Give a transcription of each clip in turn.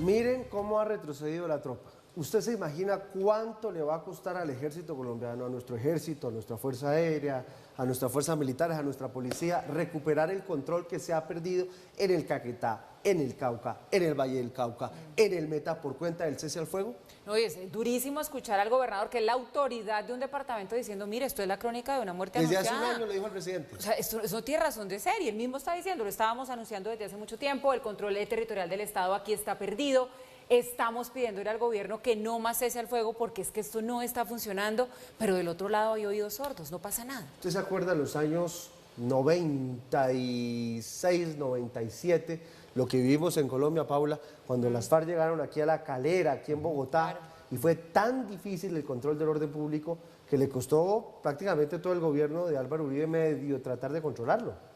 Miren cómo ha retrocedido la tropa. ¿Usted se imagina cuánto le va a costar al ejército colombiano, a nuestro ejército, a nuestra fuerza aérea, a nuestras fuerzas militares, a nuestra policía, recuperar el control que se ha perdido en el Caquetá, en el Cauca, en el Valle del Cauca, en el Meta por cuenta del cese al fuego? No, y es durísimo escuchar al gobernador, que es la autoridad de un departamento, diciendo, mire, esto es la crónica de una muerte Desde anunciada. hace un año lo dijo el presidente. O sea, esto no tiene razón de ser, y él mismo está diciendo, lo estábamos anunciando desde hace mucho tiempo, el control territorial del Estado aquí está perdido, estamos pidiéndole al gobierno que no más cese al fuego porque es que esto no está funcionando, pero del otro lado hay oídos sordos, no pasa nada. ¿Usted se acuerda de los años 96, 97, lo que vivimos en Colombia, Paula, cuando las FARC llegaron aquí a La Calera, aquí en Bogotá, Claro. y fue tan difícil el control del orden público que le costó prácticamente todo el gobierno de Álvaro Uribe medio tratar de controlarlo?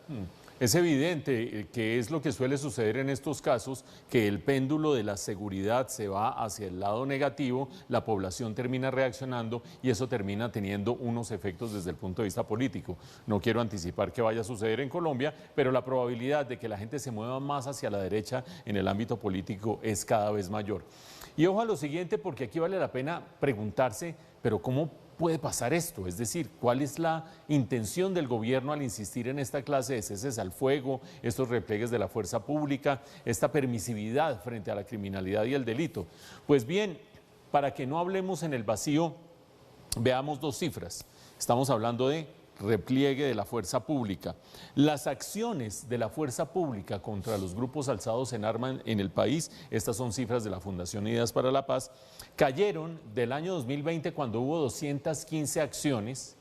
Es evidente que es lo que suele suceder en estos casos, que el péndulo de la seguridad se va hacia el lado negativo, la población termina reaccionando y eso termina teniendo unos efectos desde el punto de vista político. No quiero anticipar qué vaya a suceder en Colombia, pero la probabilidad de que la gente se mueva más hacia la derecha en el ámbito político es cada vez mayor. Y ojo a lo siguiente, porque aquí vale la pena preguntarse, pero ¿cómo puede pasar esto? Es decir, ¿cuál es la intención del gobierno al insistir en esta clase de ceses al fuego, estos repliegues de la fuerza pública, esta permisividad frente a la criminalidad y el delito? Pues bien, para que no hablemos en el vacío, veamos dos cifras. Estamos hablando de repliegue de la fuerza pública. Las acciones de la fuerza pública contra los grupos alzados en armas en el país, estas son cifras de la Fundación Ideas para la Paz, cayeron del año 2020 cuando hubo 215 acciones,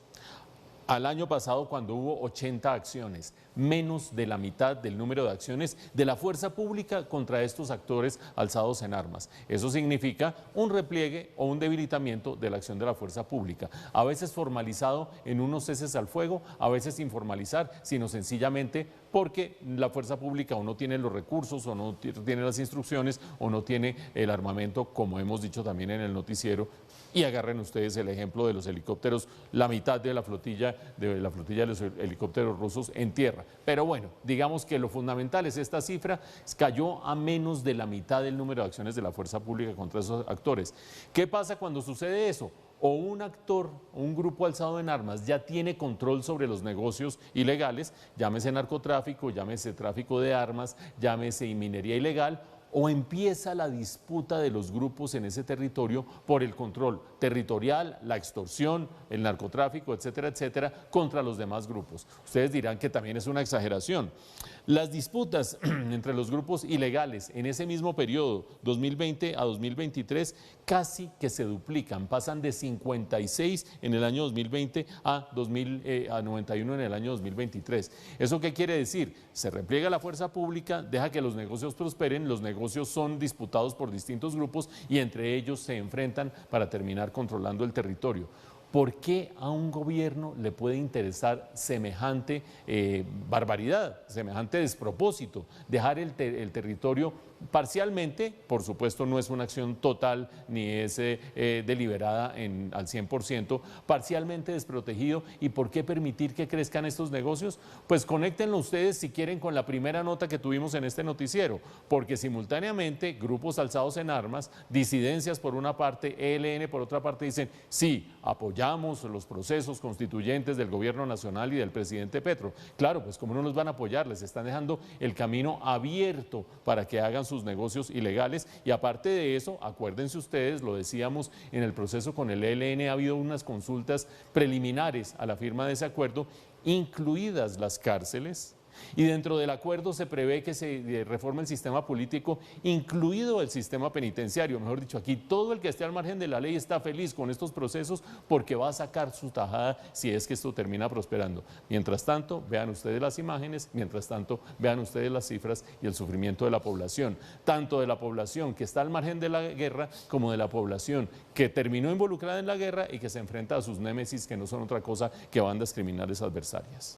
al año pasado cuando hubo 80 acciones, menos de la mitad del número de acciones de la fuerza pública contra estos actores alzados en armas. Eso significa un repliegue o un debilitamiento de la acción de la fuerza pública, a veces formalizado en unos ceses al fuego, a veces sin formalizar, sino sencillamente porque la fuerza pública o no tiene los recursos, o no tiene las instrucciones, o no tiene el armamento, como hemos dicho también en el noticiero. Y agarren ustedes el ejemplo de los helicópteros, la mitad de la flotilla de los helicópteros rusos en tierra. Pero bueno, digamos que lo fundamental es esta cifra, cayó a menos de la mitad del número de acciones de la fuerza pública contra esos actores. ¿Qué pasa cuando sucede eso? O un actor, un grupo alzado en armas ya tiene control sobre los negocios ilegales, llámese narcotráfico, llámese tráfico de armas, llámese minería ilegal, o empieza la disputa de los grupos en ese territorio por el control territorial, la extorsión, el narcotráfico, etcétera, etcétera, contra los demás grupos. Ustedes dirán que también es una exageración. Las disputas entre los grupos ilegales en ese mismo periodo, 2020 a 2023, casi que se duplican, pasan de 56 en el año 2020 a 91 en el año 2023. ¿Eso qué quiere decir? Se repliega la fuerza pública, deja que los negocios prosperen, los negocios son disputados por distintos grupos y entre ellos se enfrentan para terminar controlando el territorio. ¿Por qué a un gobierno le puede interesar semejante barbaridad, semejante despropósito, dejar el territorio parcialmente? Por supuesto no es una acción total ni es deliberada al 100%, parcialmente desprotegido. ¿Y por qué permitir que crezcan estos negocios? Pues conéctenlo ustedes si quieren con la primera nota que tuvimos en este noticiero, porque simultáneamente grupos alzados en armas, disidencias por una parte, ELN por otra parte, dicen sí, apoyamos los procesos constituyentes del gobierno nacional y del presidente Petro. Claro, pues como no nos van a apoyar, les están dejando el camino abierto para que hagan sus negocios ilegales. Y aparte de eso, acuérdense ustedes, lo decíamos en el proceso con el ELN, ha habido unas consultas preliminares a la firma de ese acuerdo, incluidas las cárceles. Y dentro del acuerdo se prevé que se reforme el sistema político, incluido el sistema penitenciario. Mejor dicho, aquí todo el que esté al margen de la ley está feliz con estos procesos porque va a sacar su tajada si es que esto termina prosperando. Mientras tanto, vean ustedes las imágenes, mientras tanto, vean ustedes las cifras y el sufrimiento de la población, tanto de la población que está al margen de la guerra como de la población que terminó involucrada en la guerra y que se enfrenta a sus némesis, que no son otra cosa que bandas criminales adversarias.